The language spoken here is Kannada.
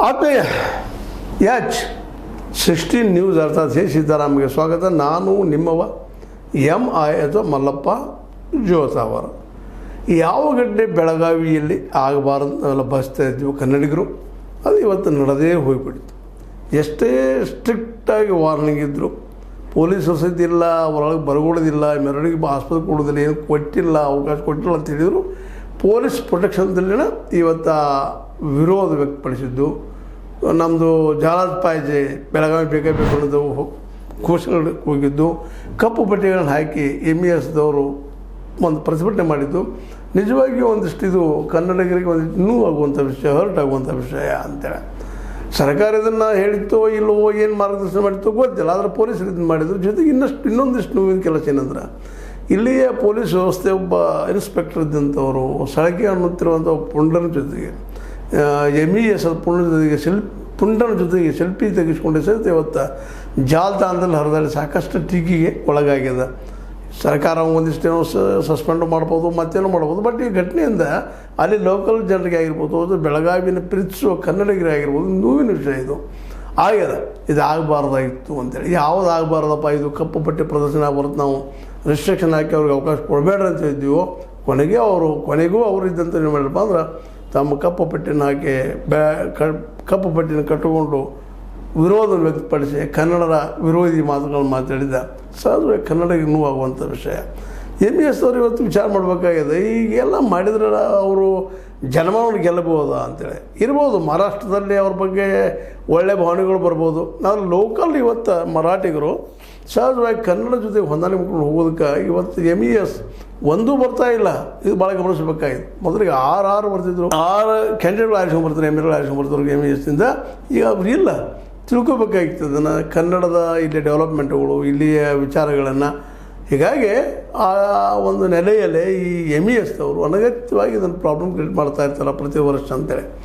ಆತ್ಮೀಯ H16 ನ್ಯೂಸ್ ಅರ್ಥಾತ್ ಶ್ರೀ ಸೀತಾರಾಮ್ಗೆ ಸ್ವಾಗತ. ನಾನು ನಿಮ್ಮವ MI ಅಥವಾ ಮಲ್ಲಪ್ಪ ಜೋತಾವರ. ಯಾವ ಘಟನೆ ಬೆಳಗಾವಿಯಲ್ಲಿ ಆಗಬಾರದು ನಾವೆಲ್ಲ ಬಯಸ್ತಾ ಇದ್ವಿ ಕನ್ನಡಿಗರು, ಅದು ಇವತ್ತು ನಡೆದೇ ಹೋಗಿಬಿಡ್ತು. ಎಷ್ಟೇ ಸ್ಟ್ರಿಕ್ಟಾಗಿ ವಾರ್ನಿಂಗ್ ಇದ್ದರು, ಪೊಲೀಸ್ ವಸತಿ ಇಲ್ಲ, ಒಳಗೆ ಬರಗೊಳ್ಳೋದಿಲ್ಲ, ಮೆರವಣಿಗೆ ಆಸ್ಪತ್ರೆ ಕೊಡೋದಿಲ್ಲ, ಏನು ಕೊಟ್ಟಿಲ್ಲ, ಅವಕಾಶ ಕೊಟ್ಟಿಲ್ಲ ಅಂತ ಹೇಳಿದರು. ಪೊಲೀಸ್ ಪ್ರೊಟೆಕ್ಷನ್ದಲ್ಲಿನ ಇವತ್ತು ವಿರೋಧ ವ್ಯಕ್ತಪಡಿಸಿದ್ದು. ನಮ್ಮದು ಜಾಲಾದ್ ಪಾಯ್ಜೆ ಬೆಳಗಾವಿ ಬೇಕು ಅನ್ನೋದು ಘೋಷಣೆ ಹೋಗಿದ್ದು, ಕಪ್ಪು ಪಟ್ಟಿಗಳನ್ನು ಹಾಕಿ MESದವರು ಒಂದು ಪ್ರತಿಭಟನೆ ಮಾಡಿದ್ದು ನಿಜವಾಗಿಯೂ ಒಂದಿಷ್ಟು ಇದು ಕನ್ನಡಿಗರಿಗೆ ಒಂದಿಷ್ಟು ನೋವಾಗುವಂಥ ವಿಷಯ, ಹರ್ಟ್ ಆಗುವಂಥ ವಿಷಯ ಅಂತೇಳಿ. ಸರ್ಕಾರ ಇದನ್ನು ಹೇಳಿತ್ತೋ ಇಲ್ಲವೋ, ಏನು ಮಾರ್ಗದರ್ಶನ ಮಾಡಿತ್ತೋ ಗೊತ್ತಿಲ್ಲ, ಆದರೆ ಪೊಲೀಸರು ಇದನ್ನು ಮಾಡಿದ್ರು. ಜೊತೆಗೆ ಇನ್ನೊಂದಿಷ್ಟು ನೋವಿನ ಕೆಲಸ ಏನಂದ್ರೆ, ಇಲ್ಲಿಯ ಪೊಲೀಸ್ ವ್ಯವಸ್ಥೆ ಒಬ್ಬ ಇನ್ಸ್ಪೆಕ್ಟರ್ ಇದ್ದಂಥವರು ಸಳಕೆ ಅನ್ನುತ್ತಿರುವಂಥ ಪುಂಡನ ಜೊತೆಗೆ MES ಪುಂಡನ ಜೊತೆಗೆ ಪುಂಡನ ಜೊತೆಗೆ ಸೆಲ್ಫಿ ತೆಗೆಸ್ಕೊಂಡೆ ಸಹಿತ ಇವತ್ತು ಜಾಲತಾಣದಲ್ಲಿ ಹರಿದಾಡಿ ಸಾಕಷ್ಟು ಟೀಕೆಗೆ ಒಳಗಾಗ್ಯದ. ಸರ್ಕಾರ ಒಂದಿಷ್ಟೇನೋ ಸಸ್ಪೆಂಡ್ ಮಾಡ್ಬೋದು, ಮತ್ತೇನೋ ಮಾಡ್ಬೋದು. ಬಟ್ ಈ ಘಟನೆಯಿಂದ ಅಲ್ಲಿ ಲೋಕಲ್ ಜನರಿಗೆ ಆಗಿರ್ಬೋದು, ಅದು ಬೆಳಗಾವಿನ ಪ್ರೀತಿಸುವ ಕನ್ನಡಿಗರೇ ಆಗಿರ್ಬೋದು, ನೋವಿನ ವಿಷಯ ಇದು ಆಗ್ಯದ. ಇದು ಆಗಬಾರ್ದಾಗಿತ್ತು ಅಂತೇಳಿ. ಯಾವುದು ಆಗಬಾರ್ದಪ್ಪ, ಇದು ಕಪ್ಪು ಪಟ್ಟಿ ಪ್ರದರ್ಶನ ಬರುತ್ತೆ, ನಾವು ರಿಸ್ಟ್ರಿಕ್ಷನ್ ಹಾಕಿ ಅವ್ರಿಗೆ ಅವಕಾಶ ಕೊಡಬೇಡ್ರಿ ಅಂತ ಇದ್ದೀವೋ, ಕೊನೆಗೂ ಅವರು ಇದ್ದಂತ ಏನು ಮಾಡಪ್ಪ ಅಂದ್ರೆ ತಮ್ಮ ಕಪ್ಪು ಪಟ್ಟಿನ ಹಾಕಿ ಕಪ್ಪು ಪಟ್ಟಿನ ಕಟ್ಟಿಕೊಂಡು ವಿರೋಧ ವ್ಯಕ್ತಪಡಿಸಿ ಕನ್ನಡದ ವಿರೋಧಿ ಮಾತುಗಳನ್ನು ಮಾತಾಡಿದ ಸಹಜವಾಗಿ ಕನ್ನಡಿಗರಿಗೆ ನೋವಾಗುವಂಥ ವಿಷಯ. MES ಅವರು ಇವತ್ತು ವಿಚಾರ ಮಾಡಬೇಕಾಗಿದೆ. ಈಗೆಲ್ಲ ಮಾಡಿದ್ರೆ ಅವರು ಜನಮಾನವನ್ನು ಗೆಲ್ಲಬಹುದಾ ಅಂತೇಳಿ ಇರ್ಬೋದು. ಮಹಾರಾಷ್ಟ್ರದಲ್ಲಿ ಅವ್ರ ಬಗ್ಗೆ ಒಳ್ಳೆಯ ಭಾವನೆಗಳು ಬರ್ಬೋದು. ನಾವು ಲೋಕಲ್ ಇವತ್ತು ಮರಾಠಿಗರು ಸಹಜವಾಗಿ ಕನ್ನಡ ಜೊತೆಗೆ ಹೊಂದಾಣಿಕೆ ಮಾಡ್ಕೊಂಡು ಹೋಗೋದಕ್ಕೆ ಇವತ್ತು MES ಒಂದೂ ಬರ್ತಾ ಇಲ್ಲ. ಇದು ಭಾಳ ಗಮನಿಸಬೇಕಾಗಿದೆ. ಮೊದಲಿಗೆ 6 ಬರ್ತಿದ್ರು, 6 ಕ್ಯಾಂಡಿಡೇಟ್ಗಳು ಆರಿಸ್ಕೊಂಡ್ಬರ್ತಾರೆ, MLಗಳು ಆರಿಸ್ಕೊಂಡ್ಬರ್ತಾರೆ MESನಿಂದ. ಈಗ ಅವ್ರು ಇಲ್ಲ, ತಿಳ್ಕೊಬೇಕಾಗಿತ್ತು ಅದನ್ನು, ಕನ್ನಡದ ಇಲ್ಲಿ ಡೆವಲಪ್ಮೆಂಟ್ಗಳು, ಇಲ್ಲಿಯ ವಿಚಾರಗಳನ್ನು. ಹೀಗಾಗಿ ಆ ಒಂದು ನೆಲೆಯಲ್ಲೇ ಈ MESದವರು ಅನಗತ್ಯವಾಗಿ ಇದನ್ನು ಪ್ರಾಬ್ಲಮ್ ಕ್ರಿಯೇಟ್ ಮಾಡ್ತಾ ಇರ್ತಾರೆ ಪ್ರತಿ ವರ್ಷ ಅಂತೇಳಿ.